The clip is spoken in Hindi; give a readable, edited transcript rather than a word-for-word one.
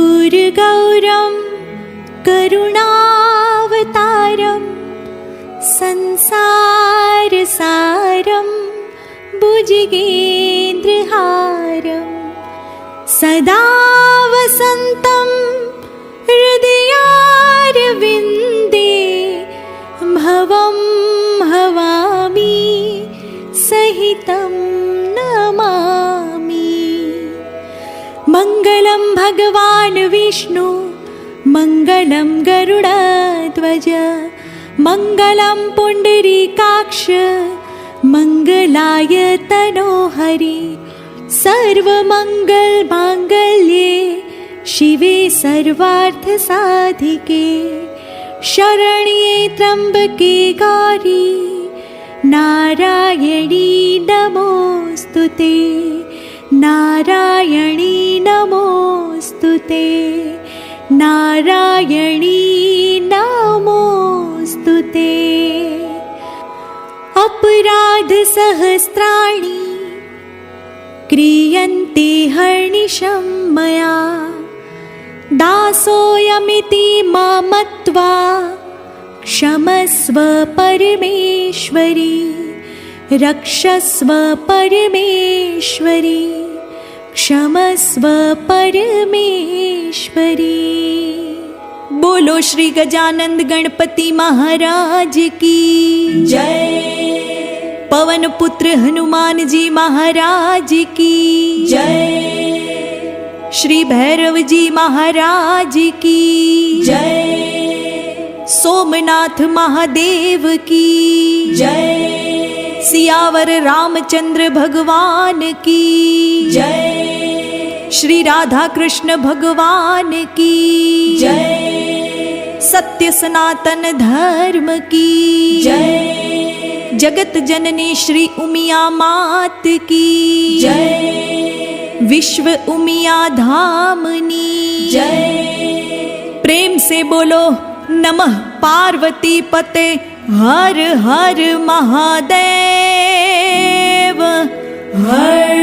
कर्पूरगौरं करुणावतारं संसारसारं भुजगेन्द्रहारं सदा वसन्तं हृदयारविन्दे भवं भवामि सहितं नमामि। मङ्गलं भगवान् विष्णु मङ्गलं गरुडध्वज मङ्गलं पुण्डरीकाक्ष मङ्गलाय तनोहरि सर्वमङ्गलमाङ्गल्ये शिवे सर्वार्थसाधिके शरण्ये त्र्यम्बके गौरी नारायणी नमोऽस्तुते नारायणी नमोऽस्तुते नारायणी नमोऽस्तुते। अपराधसहस्राणि क्रियन्ते हर्निशं मया दासोऽयमिति मत्वा क्षमस्व परमेश्वरी रक्षस्व परमेश्वरी क्षमस्व परमेश्वरी। बोलो श्री गजानंद गणपति महाराज की जय। पवन पुत्र हनुमान जी महाराज की जय। श्री भैरव जी महाराज की जय। सोमनाथ महादेव की जय। सियावर रामचंद्र भगवान की जय। श्री राधा कृष्ण भगवान की जय। सत्य सनातन धर्म की जय। जगत जननी श्री उमिया मात की जय। विश्व उमिया धामनी जय। प्रेम से बोलो नमः पार्वती पते हर हर महादेव હર